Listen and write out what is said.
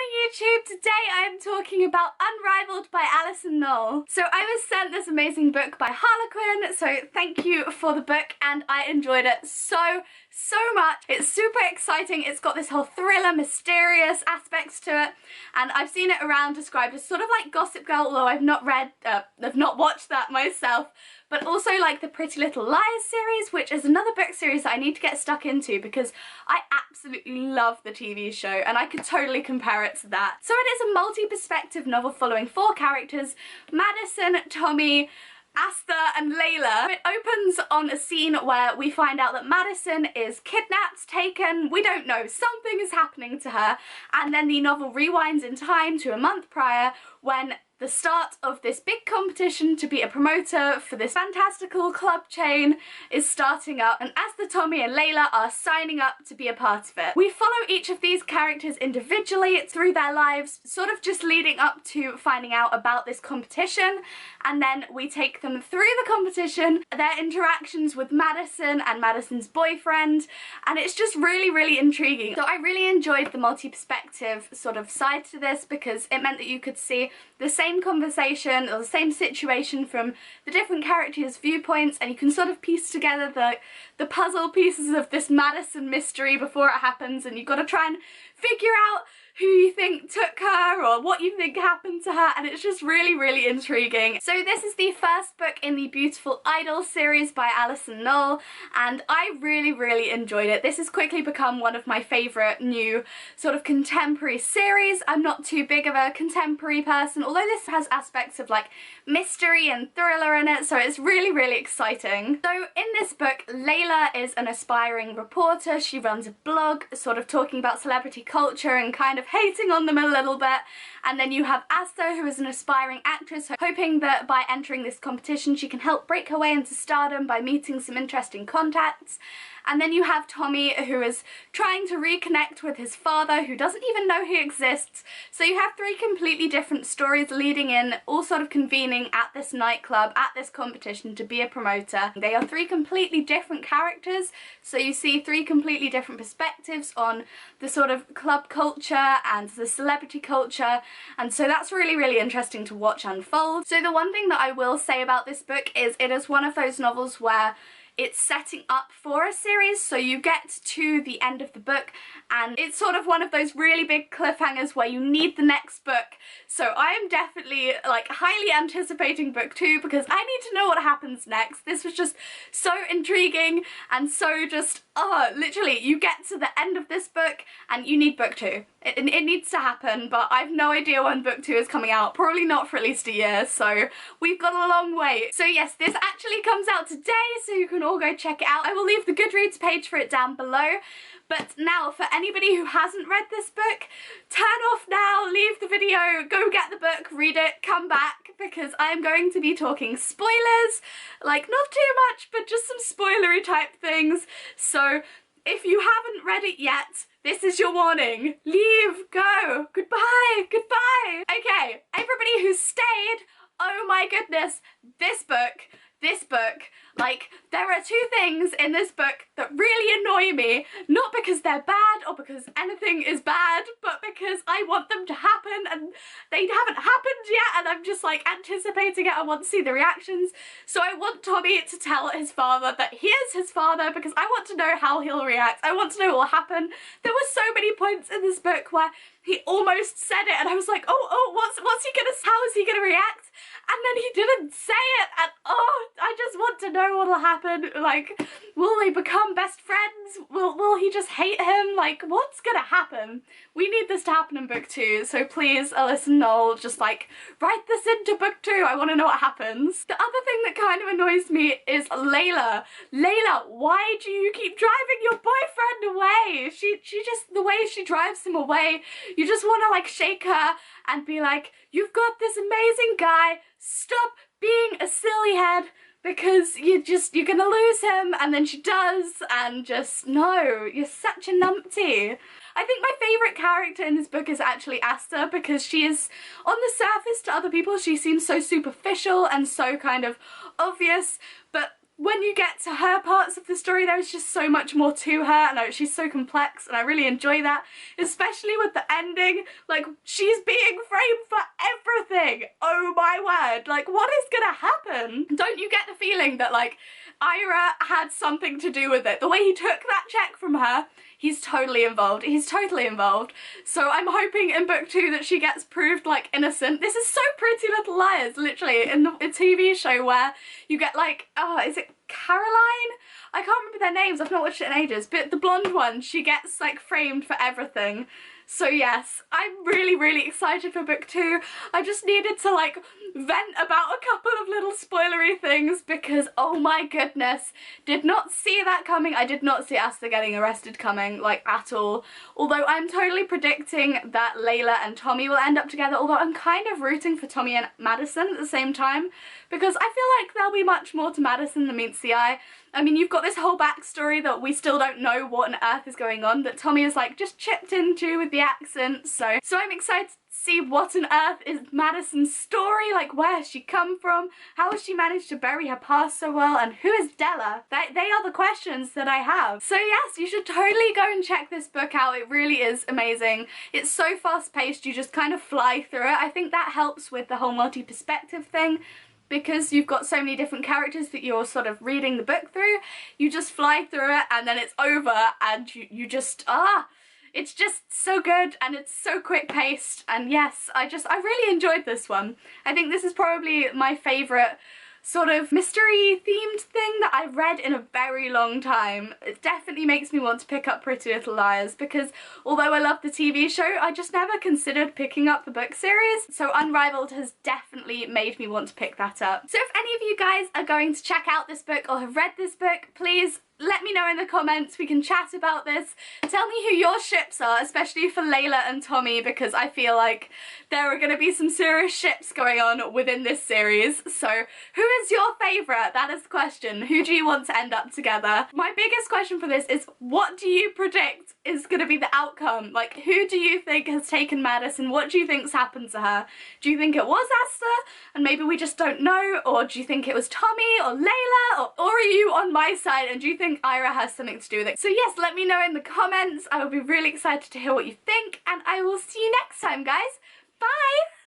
morning, YouTube! Today I am talking about Unrivalled by Alison Knoll. So I was sent this amazing book by Harlequin, so thank you for the book, and I enjoyed it so much. It's super exciting. It's got this whole thriller, mysterious aspects to it, and I've seen it around described as sort of like Gossip Girl, although I've not watched that myself, but also like the Pretty Little Liars series, which is another book series that I need to get stuck into because I absolutely love the TV show and I could totally compare it to that. So it is a multi-perspective novel following 4 characters: Madison, Tommy, Asta and Layla. It opens on a scene where we find out that Madison is kidnapped, taken, we don't know, something is happening to her, and then the novel rewinds in time to a month prior when the start of this big competition to be a promoter for this fantastical club chain is starting up, and Asta, Tommy and Layla are signing up to be a part of it. We follow each of these characters individually through their lives, sort of just leading up to finding out about this competition, and then we take them through the competition, their interactions with Madison and Madison's boyfriend, and it's just really intriguing. So I really enjoyed the multi-perspective sort of side to this because it meant that you could see the same conversation or the same situation from the different characters' viewpoints, and you can sort of piece together the puzzle pieces of this Madison mystery before it happens, and you've got to try and figure out who you think took her or what you think happened to her, and it's just really intriguing. So this is the first book in the Beautiful Idol series by Alison Knoll, and I really enjoyed it. This has quickly become one of my favourite new sort of contemporary series. I'm not too big of a contemporary person, although this has aspects of like mystery and thriller in it, so it's really exciting. So in this book, Layla is an aspiring reporter. She runs a blog sort of talking about celebrity culture and kind of hating on them a little bit, and then you have Asta, who is an aspiring actress, hoping that by entering this competition she can help break her way into stardom by meeting some interesting contacts. And then you have Tommy, who is trying to reconnect with his father, who doesn't even know he exists. So you have 3 completely different stories leading in, all sort of convening at this nightclub, at this competition to be a promoter. They are 3 completely different characters, so you see 3 completely different perspectives on the sort of club culture and the celebrity culture, and so that's really interesting to watch unfold. So the one thing that I will say about this book is it is one of those novels where it's setting up for a series, so you get to the end of the book and it's sort of one of those really big cliffhangers where you need the next book. So I am definitely like highly anticipating book 2 because I need to know what happens next. This was just so intriguing and so just, literally you get to the end of this book and you need book 2. It needs to happen, but I've no idea when book 2 is coming out. Probably not for at least a year, so we've got a long wait. So yes, this actually comes out today, so you can all go check it out. I will leave the Goodreads page for it down below. But now, for anybody who hasn't read this book, turn off now, leave the video, go get the book, read it, come back, because I'm going to be talking spoilers. Like, not too much, but just some spoilery type things. So if you haven't read it yet, this is your warning. Leave, go, goodbye. Okay, everybody who stayed, oh my goodness, this book, like, there are 2 things in this book that really annoy me, not because they're bad or because anything is bad, but because I want them to happen and they haven't happened yet, and I'm just like anticipating it. I want to see the reactions. So I want Tommy to tell his father that he is his father because I want to know how he'll react. I want to know what will happen. There were so many points in this book where he almost said it and I was like, oh, what's he gonna, how is he gonna react? And then he didn't say it, and I just want to know what'll happen. Like, will they become best friends? Will he just hate him? Like, what's gonna happen? We need this to happen in book 2, so please, Alison Knoll, just like, write this into book 2. I want to know what happens. The other thing that kind of annoys me is Layla. Layla, why do you keep driving your boyfriend away? She just, the way she drives him away, you just want to like shake her and be like, you've got this amazing guy, stop being a silly head, because you're gonna lose him. And then she does, and just, no, you're such a numpty. I think my favourite character in this book is actually Asta, because she is, on the surface to other people, she seems so superficial and so kind of obvious, but when you get to her parts of the story, there is just so much more to her, and she's so complex, and I really enjoy that, especially with the ending. Like, she's being framed for everything. Oh my word, like, what is gonna happen? Don't you get the feeling that, like, Ira had something to do with it? The way he took that check from her, he's totally involved. He's totally involved. So I'm hoping in book 2 that she gets proved, like, innocent. This is so Pretty Little Liars, literally, in the TV show where you get, like, oh, is it Caroline? I can't remember their names, I've not watched it in ages, but the blonde one, she gets, like, framed for everything. So yes, I'm really, really excited for book 2. I just needed to, like, vent about a couple of little spoilery things because, oh my goodness, did not see that coming. I did not see Asta getting arrested coming, like, at all. Although I'm totally predicting that Layla and Tommy will end up together, although I'm kind of rooting for Tommy and Madison at the same time because I feel like there'll be much more to Madison than meets the eye. I mean, you've got this whole backstory that we still don't know what on earth is going on, that Tommy is, like, just chipped into with the accent, so I'm excited to see what on earth is Madison's story, like, where has she come from, how has she managed to bury her past so well, and who is Della? They are the questions that I have. So yes, you should totally go and check this book out. It really is amazing. It's so fast-paced, you just kind of fly through it. I think that helps with the whole multi-perspective thing, because you've got so many different characters that you're sort of reading the book through. You just fly through it and then it's over and you just, it's just so good and it's so quick paced, and yes, I really enjoyed this one. I think this is probably my favourite sort of mystery themed thing that I've read in a very long time. It definitely makes me want to pick up Pretty Little Liars because although I love the TV show, I just never considered picking up the book series. So Unrivaled has definitely made me want to pick that up. So if any of you guys are going to check out this book or have read this book, please let me know in the comments. We can chat about this. Tell me who your ships are, especially for Layla and Tommy, because I feel like there are going to be some serious ships going on within this series. So who is your favourite? That is the question. Who do you want to end up together? My biggest question for this is, what do you predict is going to be the outcome? Like, who do you think has taken Madison? What do you think's happened to her? Do you think it was Asta and maybe we just don't know? Or do you think it was Tommy or Layla? Or are you on my side and do you think Ira has something to do with it? So yes, let me know in the comments. I will be really excited to hear what you think, and I will see you next time, guys. Bye!